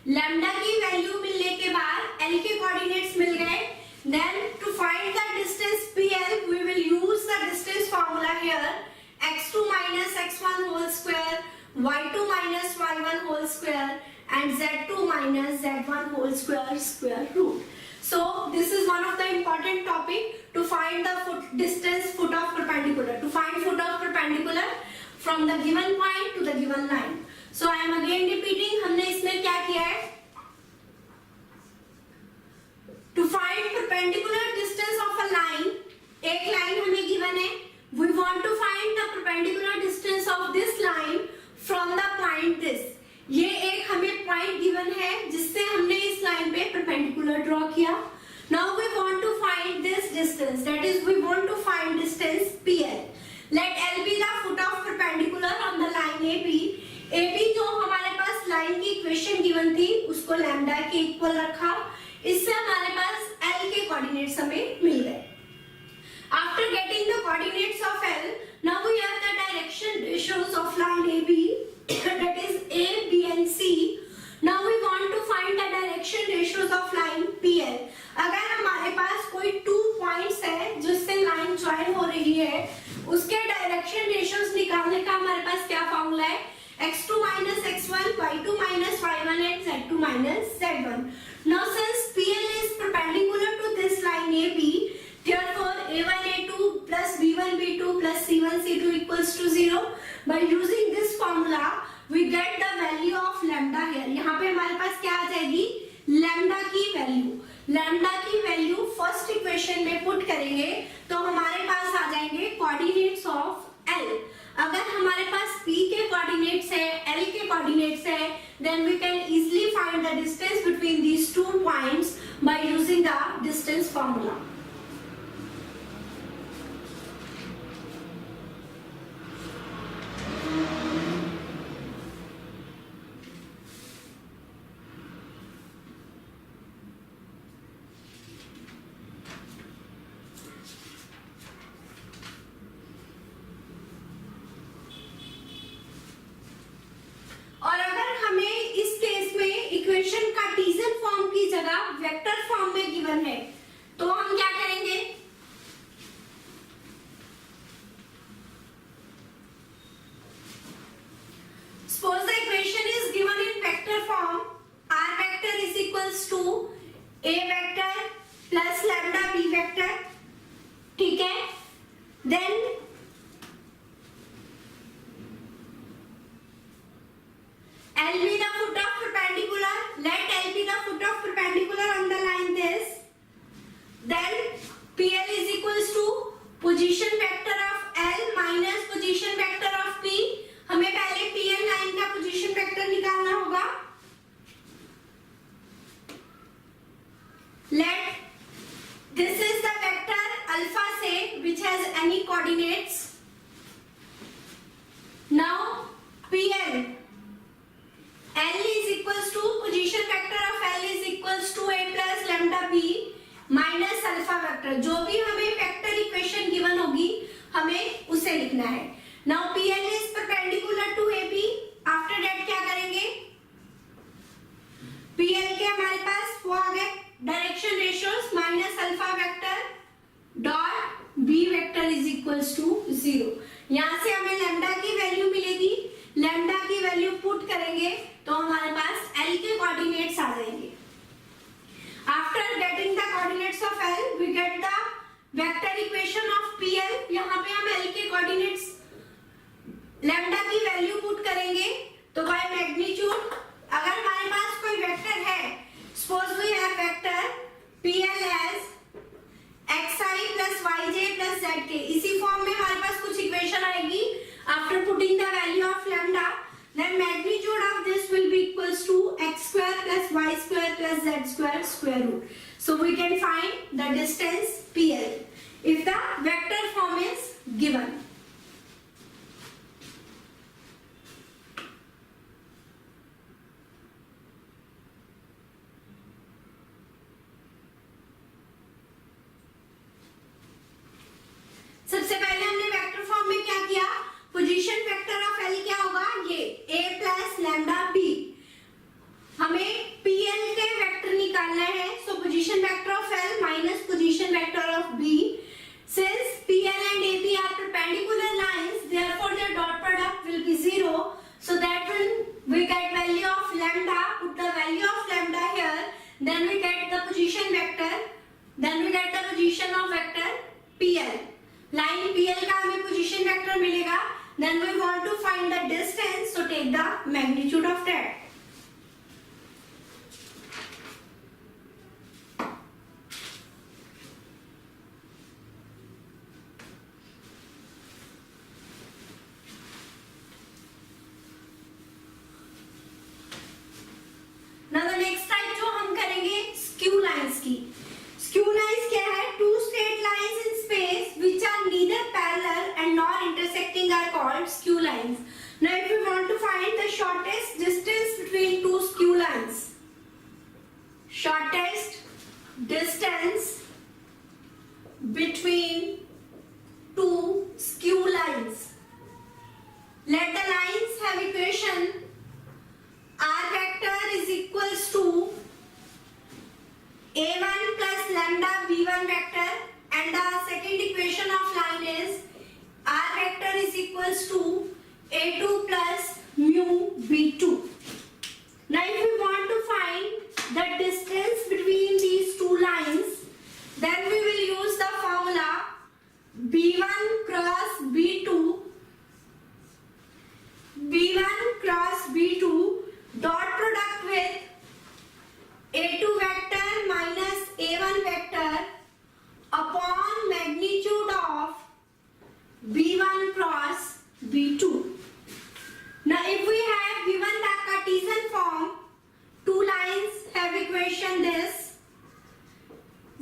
Lambda की value मिलने के बाद एल के कोऑर्डिनेट्स मिल गए, then to find the distance PL we will use the distance formula here, x2 minus x1 whole square, y2 minus y1 whole square and z2 minus z1 whole square root. So this is one of the important topic to find the distance foot of perpendicular, to find foot of perpendicular from the given point to the given line. So I am again repeating, हमने इसमें क्या किया है, to find perpendicular distance of a line, एक line हमें given है, we want to find the perpendicular distance of this line from the point this. ये एक हमें point given है जिससे हमने इस line पे perpendicular draw किया. Now we want to find this distance, that is we want to find distance PL. Let L be the foot of perpendicular on the line AB. AB जो हमारे पास line की equation given थी उसको lambda के equal रखा, इससे हमारे पास L के coordinates हमें मिल गए. After getting the coordinates of L, now we have the direction ratios of line AB, that is A, B and C. Now we want to find the direction ratios of line PL. अगर हमारे पास कोई 2 points है जिससे line join हो रही है, उसके direction ratios निकालने का हमारे पास क्या फॉर्मूला है, x2 minus x1, y2 minus y1 and z2 minus z1. Now since PL is perpendicular to this line AB, therefore A1 A2 plus B1 B2 plus C1 C2 equals to 0. By using this formula, we get the value of lambda here. यहाँ पे हमारे पास क्या आ जाएगी, lambda की value. Lambda की value first equation में put करेंगे तो हमारे पास आ जाएंगे coordinates of L. अगर हमारे पास P के coordinates है, L के coordinates है, then we can easily find the distance between these 2 points by using the distance formula. और अगर हमें इस केस में इक्वेशन कार्टेशियन फॉर्म की जगह वेक्टर फॉर्म में गिवन है तो हम क्या करेंगे, suppose the equation is given in vector form, r vector is equals to a vector plus lambda b vector, ठीक है, then L be the foot of perpendicular, let L be the foot of perpendicular on the line this, then PL is equals to position vector of L minus position vector of P. हमें पहले PL line का position vector निकालना होगा. Let this is the vector alpha say which has any coordinates. Now PL L is equals to position vector of L is equals to a plus lambda b minus alpha vector. जो भी हमें vector equation given होगी हमें उसे लिखना है. Now PL is perpendicular to AB. After that क्या करेंगे, PL के हमारे पास वो आ गए direction ratios minus alpha vector dot b vector is equals to 0. यहाँ से हमें lambda की वैल्यू मिलेगी, lambda की वैल्यू पुट करेंगे तो हमारे पास L के कोऑर्डिनेट्स आ जाएंगे. After getting the coordinates of L, we get the vector equation of PL. यहाँ पे हम L के कोऑर्डिनेट्स lambda की वैल्यू पुट करेंगे तो by magnitude, अगर हमारे पास कोई वेक्टर है, suppose we have vector PL as xi plus yj plus zk, इसी फॉर्म में हमारे पास कुछ इक्वेशन आएगी. After putting the value of lambda, then magnitude of this will be equals to x square plus y square plus z square square root. So we can find the distance PL if the vector form is given. सबसे पहले हमने vector form में क्या किया, position vector of L क्या होगा, ये a plus lambda b. हमें position of vector PL. Line PL का हमें पोजीशन वेक्टर मिलेगा. Then we want to find the distance, so take the magnitude of that. Now the next type जो हम करेंगे skew lines की. Skew lines क्या है? Two straight lines in space which are neither parallel and nor intersecting are called skew lines. Now if we want to find the shortest distance between two skew lines, shortest distance between two skew lines, let the lines have equation r vector is equals to a1 plus lambda b1 vector, and the second equation of line is r vector is equals to a2 plus mu b2. Now if we want to find the distance between these two lines, then we will use the formula b1 cross b2, b1 cross b2 dot product with a2 vector minus a1 vector upon magnitude of b1 cross b2. Now if we have given the Cartesian form, two lines have equation this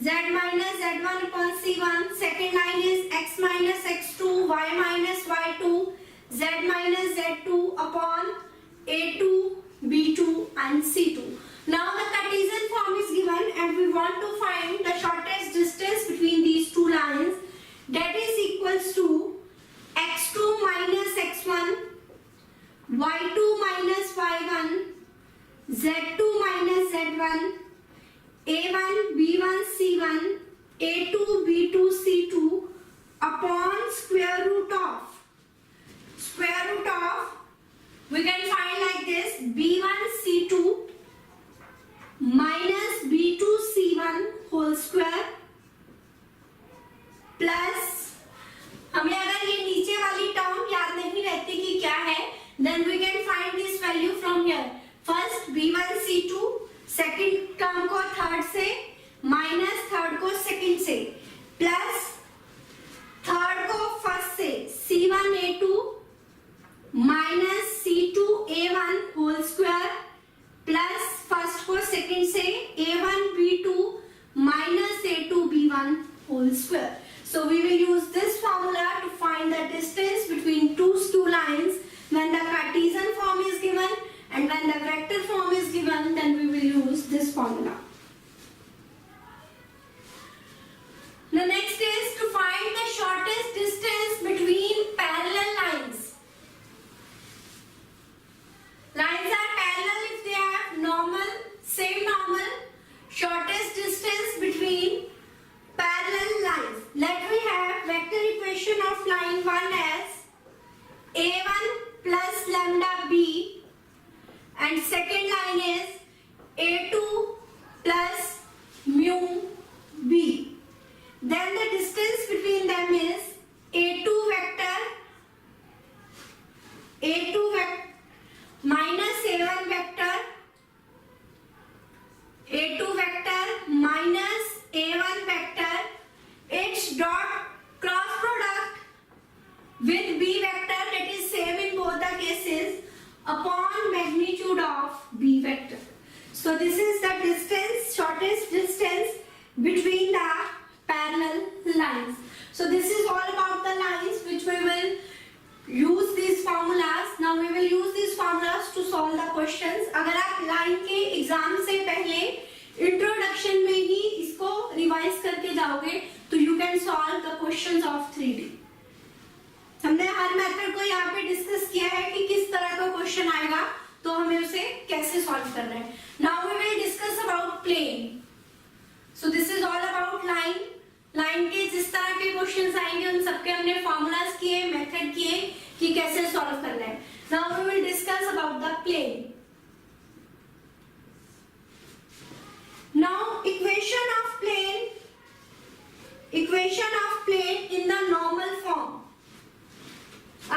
z minus z1 upon c1, second line is x minus x2, y minus y2, z minus z2 upon a2, b2 and c2. Now the Cartesian form is given and we want to find the shortest distance between these two lines, that is equals to x2 minus x1, y2 minus y1, z2 minus z1, a1 b1 c1, a2 b2 c2 upon square root of, we can find like this, b1 c2 minus b2 c1 whole square plus, हमें अगर ये नीचे वाली term याद नहीं रहती कि क्या है, then we can find this value from here. First b1 c2, second term को थर्ड से माइनस थर्ड को सेकंड से प्लस थर्ड को फर्स्ट से c1 a2 minus c2 a1 whole square plus first को सेकंड से a1 b2 minus a2 b1 whole square. So we will use this formula to find the distance between two skew lines when the Cartesian form is given, and when the vector form is given, then we will use this formula. The next is to find the shortest distance between parallel lines. Lines are parallel if they have normal, same normal. Shortest distance between parallel lines. Let me have vector equation of line 1 as a1 plus lambda b, and second line is a2 plus mu b. Then the distance between them is a2 vector minus a1 vector, a2 vector minus a1 vector, its dot cross product with b vector, that is same in both the cases, upon magnitude of b vector. So this is the distance, shortest distance between the parallel lines. So this is all about the lines which we will use these formulas. Now we will use these formulas to solve the questions. अगर आप line के exam से पहले introduction में ही इसको revise करके जाओगे तो you can solve the questions of 3D. हमने हर मेथड को यहाँ पे डिस्कस किया है कि किस तरह का क्वेश्चन आएगा तो हमें उसे कैसे सॉल्व करना है. Now we will discuss about plane. So this is all about line. Line के जिस तरह के क्वेश्चंस आएंगे उन सबके हमने फॉर्मूलाज किए, मेथड किए कि कैसे सॉल्व करना है. Now we will discuss about the plane. Now equation of plane equation of plane in the normal form,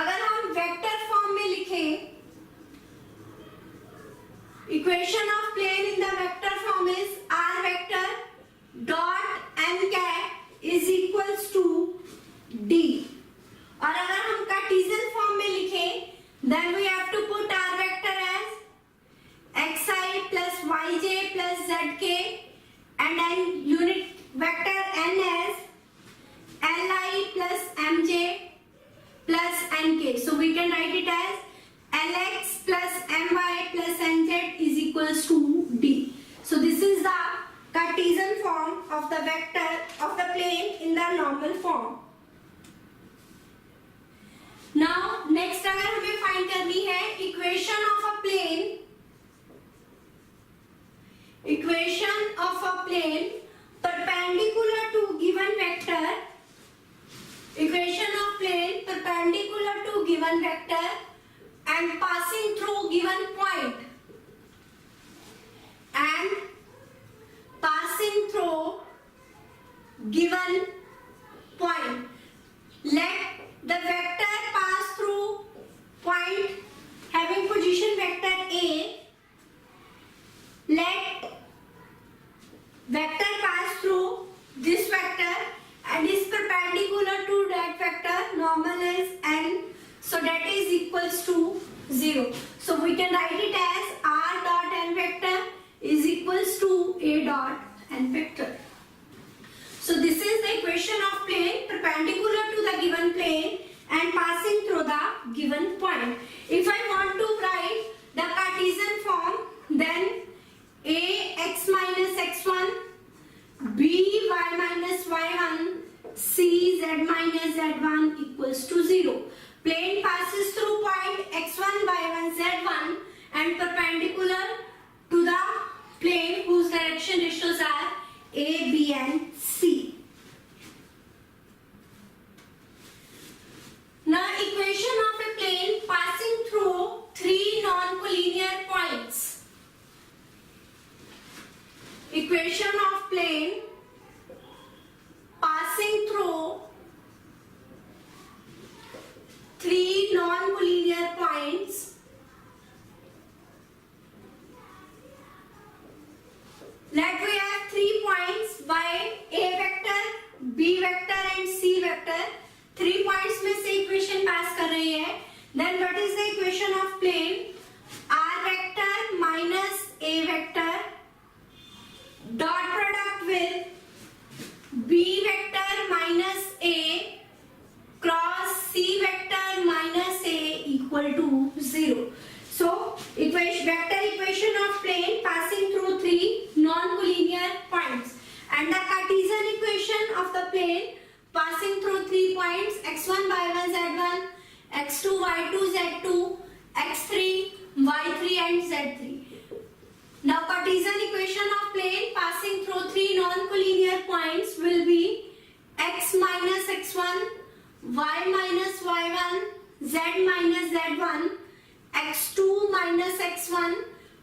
अगर हम वेक्टर फॉर्म में लिखें, equation of plane in the vector form is r vector dot n cap is equals to d, और अगर हम Cartesian form में लिखें, then we have to put r vector as xi plus yj plus zk and then unit vector n as li plus mj plus nk. So we can write it as lx plus my plus nz is equals to d. So this is the Cartesian form of the vector of the plane in the normal form. Now next अगर हमें find करनी है equation of a plane, equation of a plane perpendicular to given vector, equation of plane perpendicular to given vector and passing through given point, and passing through given point. Let the vector pass through point having position vector A. Let vector pass through this vector and is perpendicular to that vector. Normal is n, so that is equals to 0. So we can write it as r dot n vector is equals to a dot n vector. So this is the equation of plane perpendicular to the given plane and passing through the given point. If I want to write the Cartesian form, then a x minus x1, b y minus y1, c z minus z1 equals to 0. Plane passes through point x1, y1, z1 and perpendicular to the plane whose direction ratios are a, b and c. Now equation of a plane passing through three non-collinear points. Equation of plane passing through three non-collinear points. Let we have 3 points by a vector, b vector and c vector. 3 points में से equation पास कर रही है. Then what is the equation of plane? r vector minus a vector dot product with b vector minus a cross c vector minus a equal to 0. So vector equation of plane passing through 3 non-collinear points, and the Cartesian equation of the plane passing through 3 points x1 y1 z1, x2 y2 z2, x3 y3 and z3. Now Cartesian equation of plane passing through 3 non-collinear points will be x minus x1, y minus y1, z minus z1, x2 minus x1,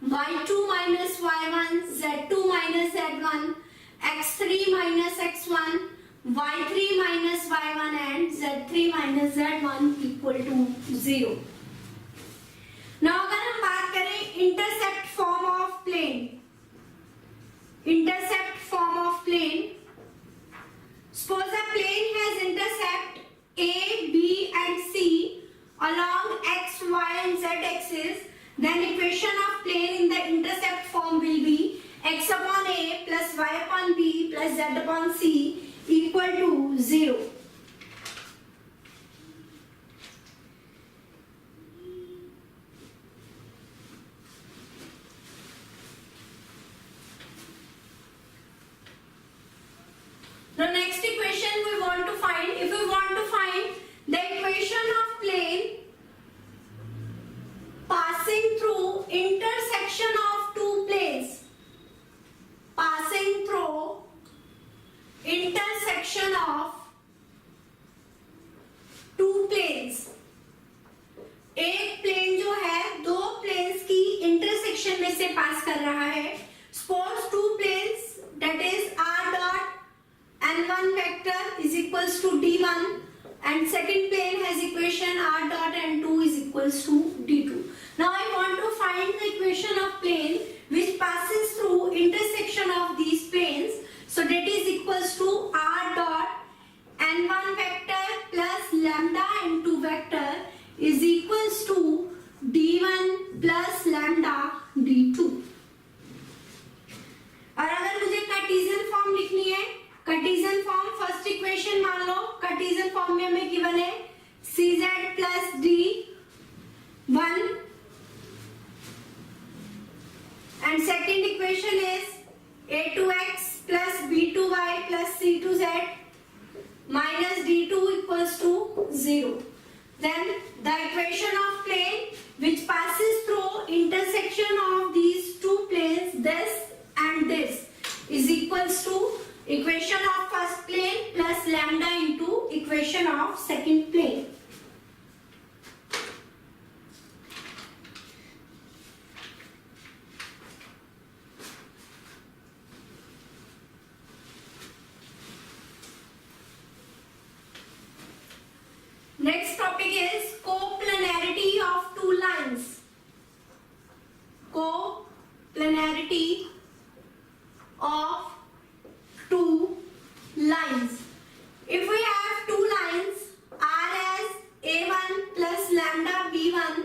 y2 minus y1, z2 minus z1, x3 minus x1, y3 minus y1 and z3 minus z1 equal to 0. Now अगर हम बात करें intercept form of plane, intercept form of plane, suppose a plane has intercept a, b and c along x, y and z axis, then equation of plane in the intercept form will be x upon a plus y upon b plus z upon c equal to 0. The next equation we want to find, if we want to find the equation of plane passing through intersection of two planes, passing through intersection of two planes, एक plane जो है दो planes की intersection में से पास कर रहा है. Suppose two planes, that is r dot n1 vector equals to D1 and second plane has equation R dot N2 is equals to D2. Now I want to find the equation of plane which passes through intersection of these planes. So that is equals to R dot N1 vector plus lambda N2 vector is equals to D1 plus lambda D2. और अगर मुझे Cartesian form लिखनी है, Cartesian form first equation मान लो, Cartesian form में हमें given है cz plus d1 and second equation is a2x plus b2y plus c2z minus d2 equals to 0. Then the equation of plane which passes through intersection of these two planes, this and this, is equals to equation of first plane plus lambda into equation of second plane. Next topic is coplanarity of two lines. Coplanarity of two lines. If we have two lines R as A1 plus lambda B1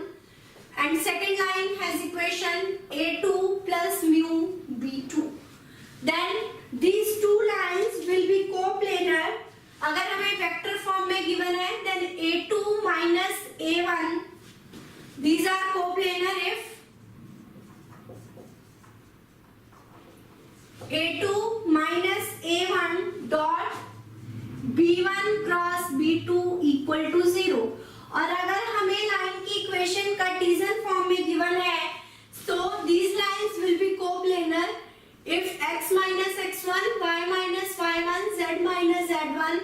and second line has equation A2 plus mu B2, then these two lines will be coplanar. अगर हमें vector form में given है then A2 minus A1, these are coplanar if A2 minus A1 dot B1 cross B2 equal to 0. और अगर हमें line की equation Cartesian form में given है so these lines will be coplanar if x minus x1, y minus y1, z minus z1,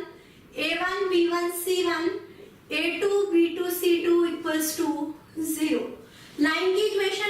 a1 b1 c1, a2 b2 c2 equals to 0. Line की equation